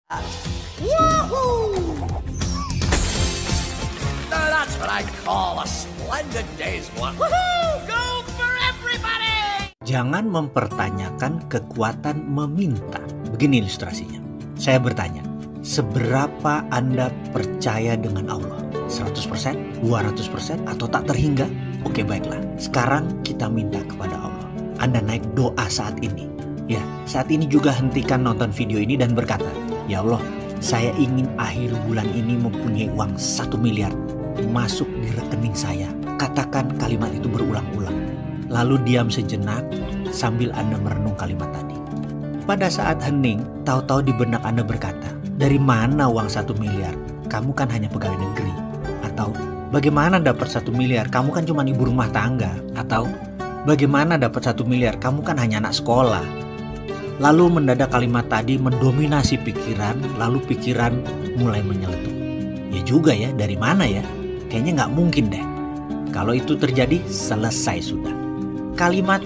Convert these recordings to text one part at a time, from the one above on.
Woohoo! Now that's what I call a splendid day's work. Woohoo! Go for everybody! Jangan mempertanyakan kekuatan meminta. Begini ilustrasinya. Saya bertanya, seberapa Anda percaya dengan Allah? 100%, 200%, atau tak terhingga? Oke, baiklah. Sekarang kita minta kepada Allah. Anda naik doa saat ini. Ya, saat ini juga hentikan nonton video ini dan berkata, ya Allah, saya ingin akhir bulan ini mempunyai uang 1 miliar masuk di rekening saya. Katakan kalimat itu berulang-ulang. Lalu diam sejenak sambil Anda merenung kalimat tadi. Pada saat hening, tahu-tahu di benak Anda berkata, dari mana uang 1 miliar? Kamu kan hanya pegawai negeri. Atau bagaimana dapat 1 miliar? Kamu kan cuma ibu rumah tangga. Atau bagaimana dapat 1 miliar? Kamu kan hanya anak sekolah. Lalu mendadak kalimat tadi mendominasi pikiran, lalu pikiran mulai menyeletuk. Ya juga ya, dari mana ya? Kayaknya nggak mungkin deh. Kalau itu terjadi, selesai sudah. Kalimat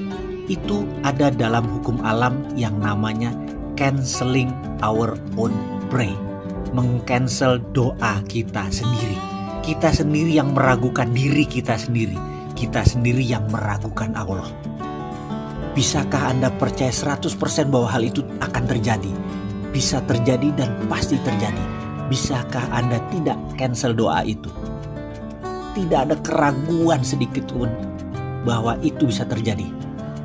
itu ada dalam hukum alam yang namanya canceling our own prayer. Meng-cancel doa kita sendiri. Kita sendiri yang meragukan diri kita sendiri. Kita sendiri yang meragukan Allah. Bisakah Anda percaya 100% bahwa hal itu akan terjadi? Bisa terjadi dan pasti terjadi. Bisakah Anda tidak cancel doa itu? Tidak ada keraguan sedikit pun bahwa itu bisa terjadi.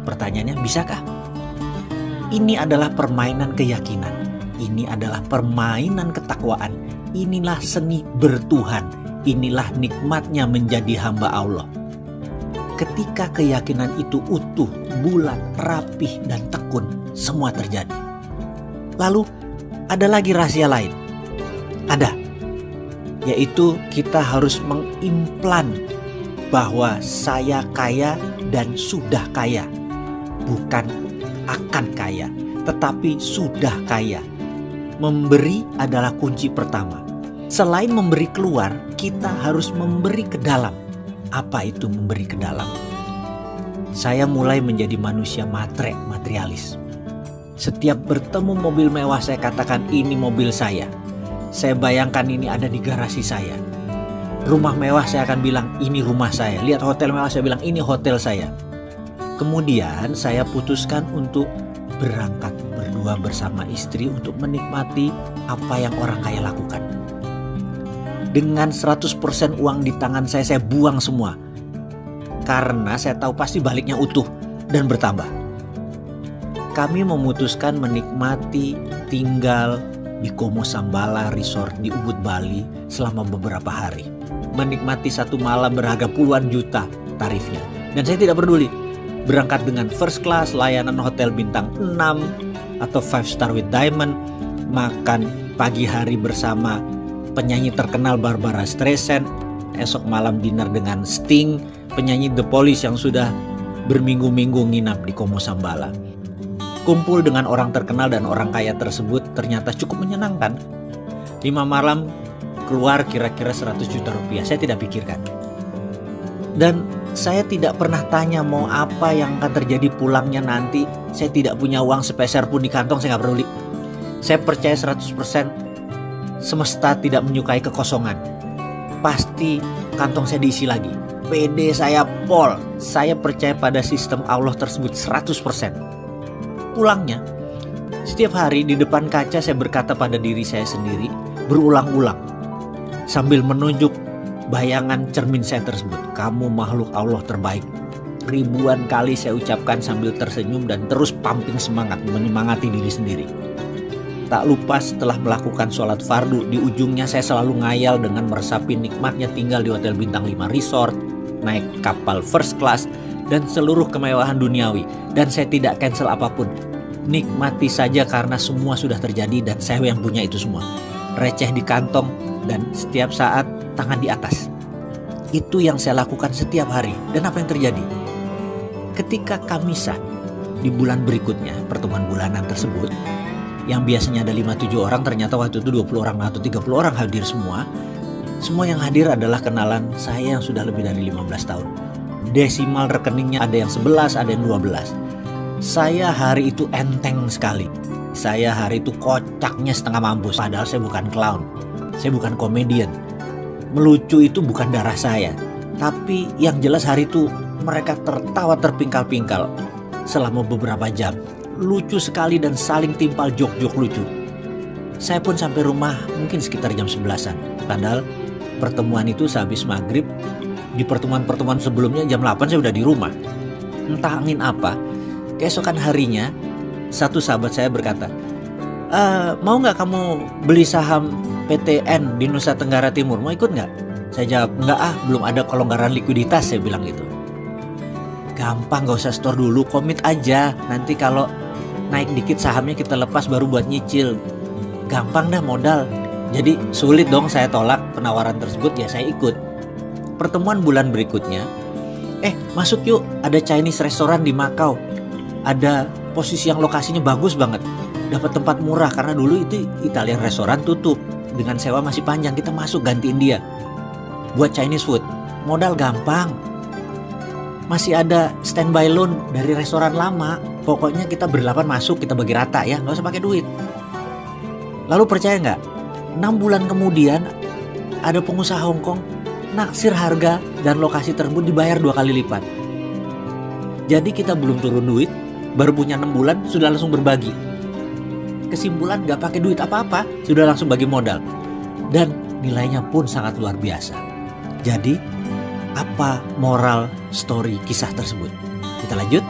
Pertanyaannya, bisakah? Ini adalah permainan keyakinan. Ini adalah permainan ketakwaan. Inilah seni bertuhan. Inilah nikmatnya menjadi hamba Allah. Ketika keyakinan itu utuh, bulat, rapih, dan tekun, semua terjadi. Lalu ada lagi rahasia lain. Ada. Yaitu kita harus mengimplan bahwa saya kaya dan sudah kaya. Bukan akan kaya, tetapi sudah kaya. Memberi adalah kunci pertama. Selain memberi keluar, kita harus memberi ke dalam. Apa itu memberi ke dalam? Saya mulai menjadi manusia materialis. Setiap bertemu mobil mewah saya katakan ini mobil saya. Saya bayangkan ini ada di garasi saya. Rumah mewah saya akan bilang ini rumah saya. Lihat hotel mewah saya bilang ini hotel saya. Kemudian saya putuskan untuk berangkat berdua bersama istri untuk menikmati apa yang orang kaya lakukan. Dengan 100% uang di tangan saya buang semua. Karena saya tahu pasti baliknya utuh dan bertambah. Kami memutuskan menikmati tinggal di Como Sambala Resort di Ubud, Bali selama beberapa hari. Menikmati satu malam berharga puluhan juta tarifnya. Dan saya tidak peduli. Berangkat dengan first class, layanan hotel bintang 6 atau 5 star with diamond. Makan pagi hari bersama penyanyi terkenal Barbara Streisand, esok malam dinner dengan Sting, penyanyi The Police yang sudah berminggu-minggu nginap di Como Sambala. Kumpul dengan orang terkenal dan orang kaya tersebut ternyata cukup menyenangkan. 5 malam keluar kira-kira 100 juta rupiah, saya tidak pikirkan. Dan saya tidak pernah tanya mau apa yang akan terjadi pulangnya nanti. Saya tidak punya uang sepeser pun di kantong, saya gak peduli. Saya percaya 100% semesta tidak menyukai kekosongan. Pasti kantong saya diisi lagi. PD saya pol. Saya percaya pada sistem Allah tersebut 100%. Pulangnya, setiap hari di depan kaca saya berkata pada diri saya sendiri berulang-ulang sambil menunjuk bayangan cermin saya tersebut. Kamu makhluk Allah terbaik. Ribuan kali saya ucapkan sambil tersenyum dan terus pumping semangat, menyemangati diri sendiri. Tak lupa setelah melakukan sholat fardu, di ujungnya saya selalu ngayal dengan meresapi nikmatnya tinggal di hotel bintang 5 resort, naik kapal first class, dan seluruh kemewahan duniawi. Dan saya tidak cancel apapun. Nikmati saja karena semua sudah terjadi dan saya yang punya itu semua. Receh di kantong dan setiap saat tangan di atas. Itu yang saya lakukan setiap hari. Dan apa yang terjadi? Ketika Kamisan di bulan berikutnya, pertemuan bulanan tersebut, yang biasanya ada 5-7 orang, ternyata waktu itu 20 orang atau 30 orang hadir semua. Semua yang hadir adalah kenalan saya yang sudah lebih dari 15 tahun. Desimal rekeningnya ada yang 11, ada yang 12. Saya hari itu enteng sekali. saya hari itu kocaknya setengah mampus. Padahal saya bukan clown, saya bukan komedian. Melucu itu bukan darah saya. Tapi yang jelas hari itu mereka tertawa terpingkal-pingkal selama beberapa jam. Lucu sekali dan saling timpal jok-jok lucu. Saya pun sampai rumah mungkin sekitar jam 11-an. Padahal pertemuan itu sehabis maghrib. Di pertemuan-pertemuan sebelumnya jam 8 saya udah di rumah. Entah angin apa, keesokan harinya satu sahabat saya berkata, mau nggak kamu beli saham PTN di Nusa Tenggara Timur? Mau ikut nggak? Saya jawab, enggak belum ada kelonggaran likuiditas, saya bilang gitu. Gampang, gak usah store dulu, komit aja. Nanti kalau naik dikit sahamnya kita lepas baru buat nyicil. Gampang dah modal. Jadi sulit dong saya tolak penawaran tersebut, ya saya ikut. Pertemuan bulan berikutnya, masuk yuk, ada Chinese restoran di Macau. Ada posisi yang lokasinya bagus banget. Dapat tempat murah karena dulu itu Italian restoran tutup. Dengan sewa masih panjang, kita masuk gantiin dia. Buat Chinese food, modal gampang. Masih ada standby loan dari restoran lama. Pokoknya kita berdelapan masuk, kita bagi rata ya, gak usah pakai duit. Lalu percaya gak? 6 bulan kemudian ada pengusaha Hongkong naksir harga dan lokasi tersebut dibayar 2 kali lipat. Jadi kita belum turun duit, baru punya 6 bulan sudah langsung berbagi. Kesimpulan gak pakai duit apa-apa, sudah langsung bagi modal. Dan nilainya pun sangat luar biasa. Jadi, apa moral story kisah tersebut? Kita lanjut.